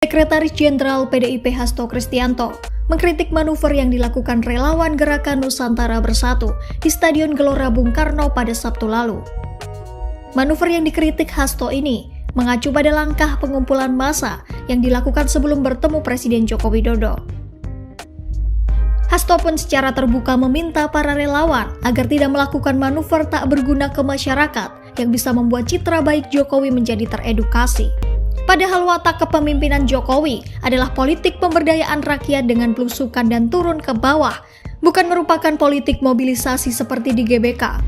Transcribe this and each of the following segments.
Sekretaris Jenderal PDIP Hasto Kristianto mengkritik manuver yang dilakukan relawan Gerakan Nusantara Bersatu di Stadion Gelora Bung Karno pada Sabtu lalu. Manuver yang dikritik Hasto ini mengacu pada langkah pengumpulan massa yang dilakukan sebelum bertemu Presiden Joko Widodo. Hasto pun secara terbuka meminta para relawan agar tidak melakukan manuver tak berguna ke masyarakat yang bisa membuat citra baik Jokowi menjadi teredukasi. Padahal watak kepemimpinan Jokowi adalah politik pemberdayaan rakyat dengan belusukan dan turun ke bawah, bukan merupakan politik mobilisasi seperti di GBK.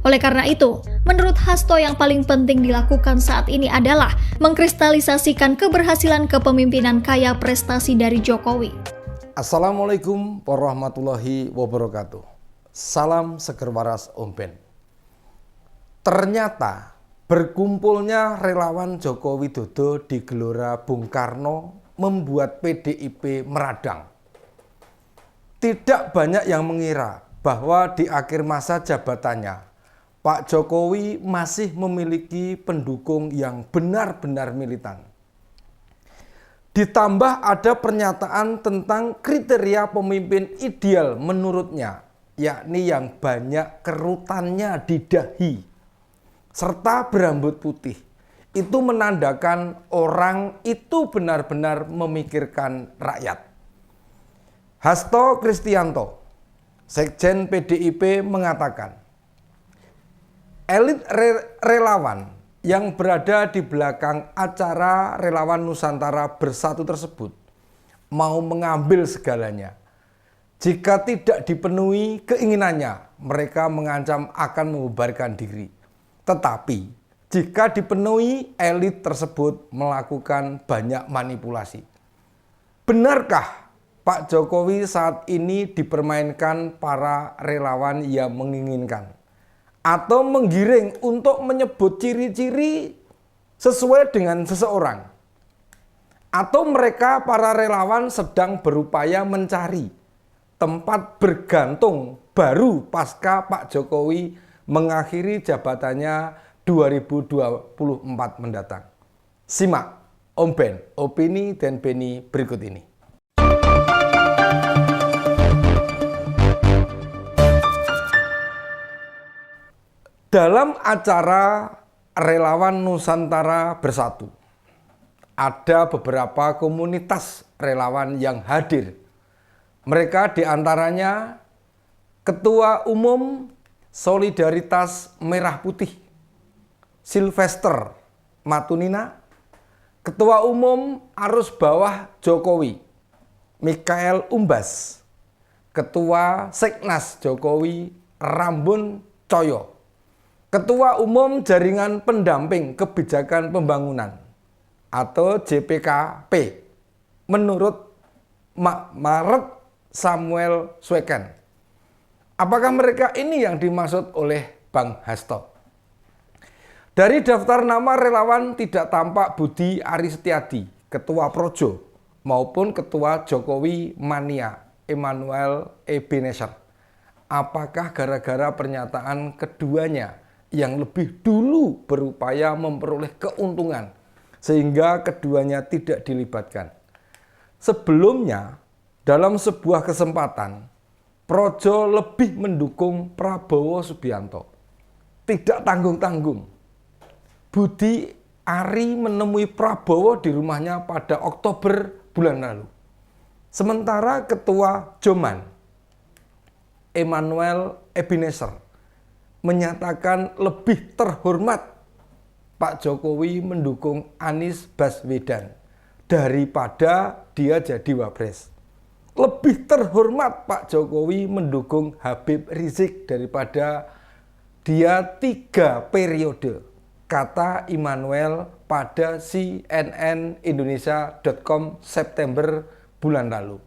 Oleh karena itu, menurut Hasto yang paling penting dilakukan saat ini adalah mengkristalisasikan keberhasilan kepemimpinan kaya prestasi dari Jokowi. Assalamualaikum warahmatullahi wabarakatuh. Salam seger waras Om Ben. Ternyata berkumpulnya relawan Joko Widodo di Gelora Bung Karno membuat PDIP meradang. Tidak banyak yang mengira bahwa di akhir masa jabatannya, Pak Jokowi masih memiliki pendukung yang benar-benar militan. Ditambah ada pernyataan tentang kriteria pemimpin ideal menurutnya, yakni yang banyak kerutannya di dahi serta berambut putih. Itu menandakan orang itu benar-benar memikirkan rakyat. Hasto Kristianto, Sekjen PDIP mengatakan, elit relawan yang berada di belakang acara Relawan Nusantara Bersatu tersebut mau mengambil segalanya. Jika tidak dipenuhi keinginannya, mereka mengancam akan membubarkan diri. Tetapi, jika dipenuhi, elit tersebut melakukan banyak manipulasi. Benarkah Pak Jokowi saat ini dipermainkan para relawan yang menginginkan atau menggiring untuk menyebut ciri-ciri sesuai dengan seseorang? Atau mereka para relawan sedang berupaya mencari tempat bergantung baru pasca Pak Jokowi mengakhiri jabatannya 2024 mendatang? Simak Om Ben, opini dan Beni berikut ini. Dalam acara Relawan Nusantara Bersatu, ada beberapa komunitas relawan yang hadir. Mereka diantaranya Ketua Umum Solidaritas Merah Putih Sylvester Matunina, Ketua Umum Arus Bawah Jokowi Mikael Umbas, Ketua Seknas Jokowi Rambun Coyo, Ketua Umum Jaringan Pendamping Kebijakan Pembangunan atau JPKP menurut Maret Samuel Sweken. Apakah mereka ini yang dimaksud oleh Bang Hasto? Dari daftar nama relawan tidak tampak Budi Aris Setiadi, Ketua Projo, maupun Ketua Jokowi Mania, Emmanuel Ebenezer. Apakah gara-gara pernyataan keduanya yang lebih dulu berupaya memperoleh keuntungan, sehingga keduanya tidak dilibatkan? Sebelumnya, dalam sebuah kesempatan, Projo lebih mendukung Prabowo Subianto. Tidak tanggung-tanggung, Budi Ari menemui Prabowo di rumahnya pada Oktober bulan lalu. Sementara Ketua Joman, Emmanuel Ebenezer, menyatakan lebih terhormat Pak Jokowi mendukung Anies Baswedan daripada dia jadi wapres. Lebih terhormat Pak Jokowi mendukung Habib Rizik daripada dia 3 periode, kata Immanuel pada cnnindonesia.com September bulan lalu.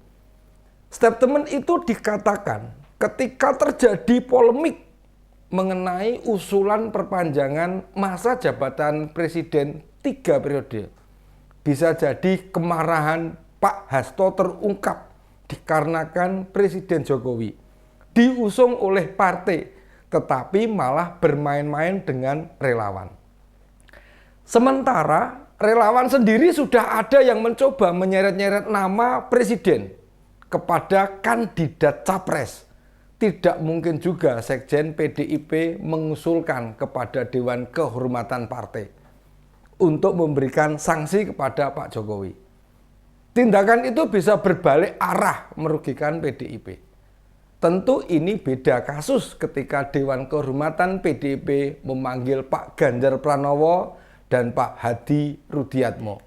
Statement itu dikatakan ketika terjadi polemik mengenai usulan perpanjangan masa jabatan Presiden 3 periode. Bisa jadi kemarahan Pak Hasto terungkap dikarenakan Presiden Jokowi diusung oleh partai, tetapi malah bermain-main dengan relawan. Sementara relawan sendiri sudah ada yang mencoba menyeret-nyeret nama presiden kepada kandidat capres. Tidak mungkin juga Sekjen PDIP mengusulkan kepada Dewan Kehormatan Partai untuk memberikan sanksi kepada Pak Jokowi. Tindakan itu bisa berbalik arah merugikan PDIP. Tentu ini beda kasus ketika Dewan Kehormatan PDIP memanggil Pak Ganjar Pranowo dan Pak Hadi Rudiatmo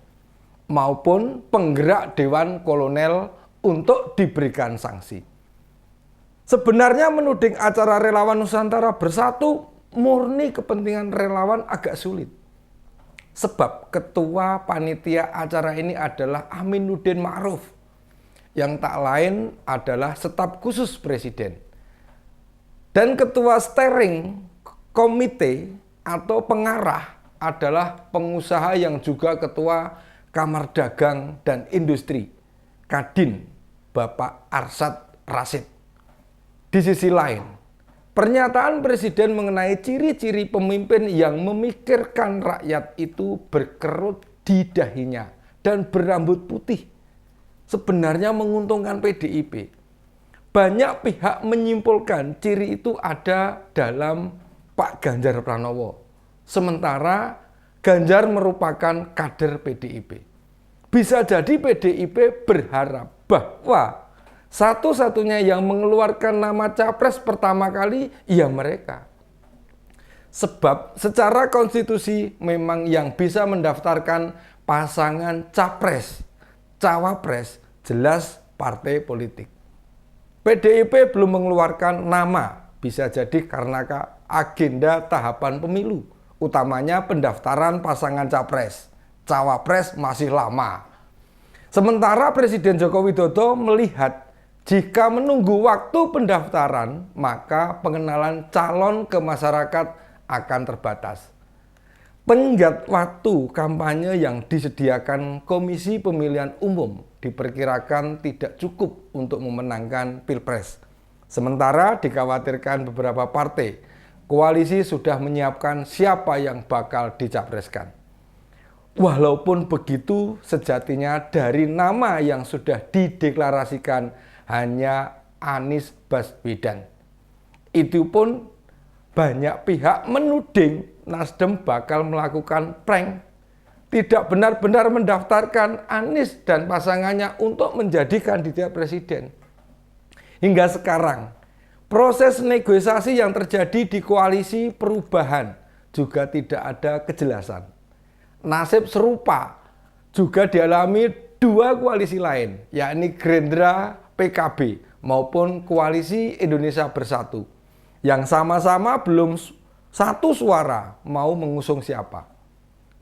maupun penggerak Dewan Kolonel untuk diberikan sanksi. Sebenarnya menuding acara Relawan Nusantara Bersatu murni kepentingan relawan agak sulit. Sebab ketua panitia acara ini adalah Aminuddin Ma'ruf yang tak lain adalah staf khusus presiden. Dan ketua steering komite atau pengarah adalah pengusaha yang juga ketua Kamar Dagang dan Industri, Kadin, Bapak Arsyad Rashid. Di sisi lain, pernyataan presiden mengenai ciri-ciri pemimpin yang memikirkan rakyat itu berkerut di dahinya dan berambut putih sebenarnya menguntungkan PDIP. Banyak pihak menyimpulkan ciri itu ada dalam Pak Ganjar Pranowo. Sementara Ganjar merupakan kader PDIP. Bisa jadi PDIP berharap bahwa satu-satunya yang mengeluarkan nama capres pertama kali ya mereka. Sebab secara konstitusi memang yang bisa mendaftarkan pasangan capres, cawapres jelas partai politik. PDIP belum mengeluarkan nama, bisa jadi karena agenda tahapan pemilu. Utamanya pendaftaran pasangan capres, cawapres masih lama. Sementara Presiden Joko Widodo melihat jika menunggu waktu pendaftaran, maka pengenalan calon ke masyarakat akan terbatas. Tenggat waktu kampanye yang disediakan Komisi Pemilihan Umum diperkirakan tidak cukup untuk memenangkan Pilpres. Sementara dikhawatirkan beberapa partai koalisi sudah menyiapkan siapa yang bakal dicapreskan. Walaupun begitu, sejatinya dari nama yang sudah dideklarasikan hanya Anies Baswedan. Itu pun banyak pihak menuding Nasdem bakal melakukan prank. Tidak benar-benar mendaftarkan Anies dan pasangannya untuk menjadi kandidat presiden. Hingga sekarang, proses negosiasi yang terjadi di koalisi perubahan juga tidak ada kejelasan. Nasib serupa juga dialami dua koalisi lain, yakni Gerindra, PKB maupun Koalisi Indonesia Bersatu, yang sama-sama belum satu suara mau mengusung siapa.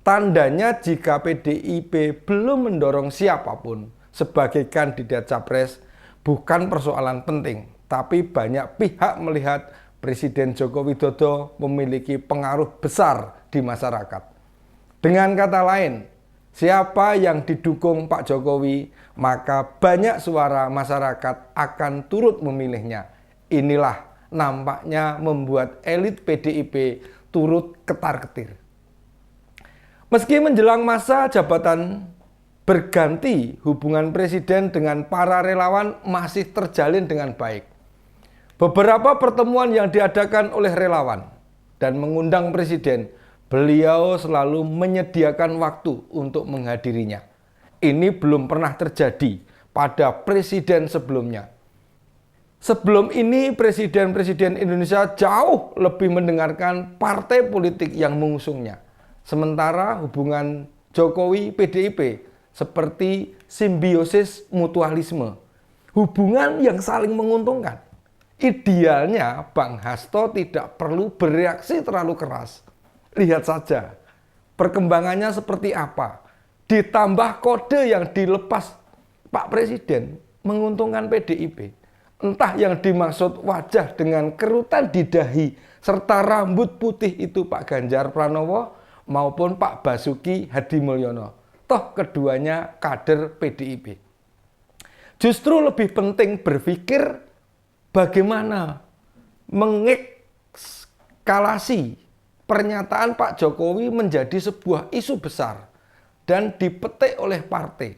Tandanya jika PDIP belum mendorong siapapun sebagai kandidat capres bukan persoalan penting, tapi banyak pihak melihat Presiden Joko Widodo memiliki pengaruh besar di masyarakat. Dengan kata lain, siapa yang didukung Pak Jokowi, maka banyak suara masyarakat akan turut memilihnya. Inilah nampaknya membuat elit PDIP turut ketar-ketir. Meski menjelang masa jabatan berganti, hubungan presiden dengan para relawan masih terjalin dengan baik. Beberapa pertemuan yang diadakan oleh relawan dan mengundang presiden, beliau selalu menyediakan waktu untuk menghadirinya. Ini belum pernah terjadi pada presiden sebelumnya. Sebelum ini presiden-presiden Indonesia jauh lebih mendengarkan partai politik yang mengusungnya. Sementara hubungan Jokowi PDIP seperti simbiosis mutualisme. Hubungan yang saling menguntungkan. Idealnya Bang Hasto tidak perlu bereaksi terlalu keras. Lihat saja perkembangannya seperti apa. Ditambah kode yang dilepas Pak Presiden menguntungkan PDIP. Entah yang dimaksud wajah dengan kerutan di dahi serta rambut putih itu Pak Ganjar Pranowo maupun Pak Basuki Hadimulyono. Toh keduanya kader PDIP. Justru lebih penting berpikir bagaimana mengekskalasi pernyataan Pak Jokowi menjadi sebuah isu besar. dan dipetik oleh partai.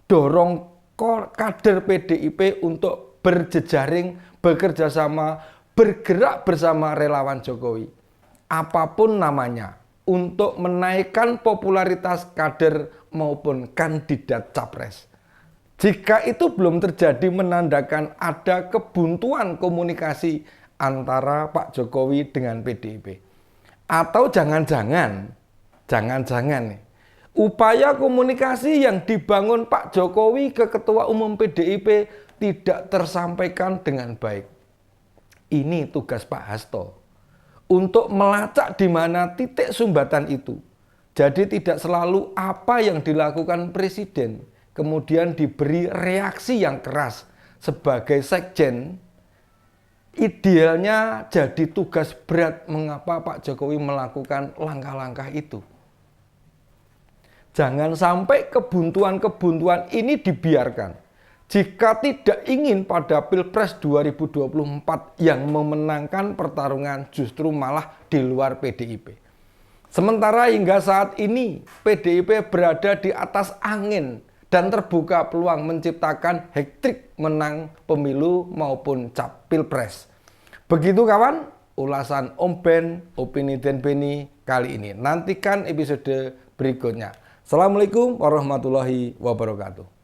Dorong kader PDIP untuk berjejaring, bekerja sama, bergerak bersama relawan Jokowi. Apapun namanya, untuk menaikkan popularitas kader maupun kandidat capres. Jika itu belum terjadi, menandakan ada kebuntuan komunikasi antara Pak Jokowi dengan PDIP. Atau jangan-jangan nih, upaya komunikasi yang dibangun Pak Jokowi ke Ketua Umum PDIP tidak tersampaikan dengan baik. Ini tugas Pak Hasto, untuk melacak di mana titik sumbatan itu. Jadi tidak selalu apa yang dilakukan Presiden kemudian diberi reaksi yang keras. Sebagai sekjen, idealnya jadi tugas berat mengapa Pak Jokowi melakukan langkah-langkah itu. Jangan sampai kebuntuan-kebuntuan ini dibiarkan. Jika tidak ingin pada Pilpres 2024 yang memenangkan pertarungan justru malah di luar PDIP. Sementara hingga saat ini PDIP berada di atas angin dan terbuka peluang menciptakan hat-trick menang pemilu maupun Pilpres. Begitu kawan, ulasan Om Ben, Opini Den Beni kali ini. Nantikan episode berikutnya. Assalamualaikum warahmatullahi wabarakatuh.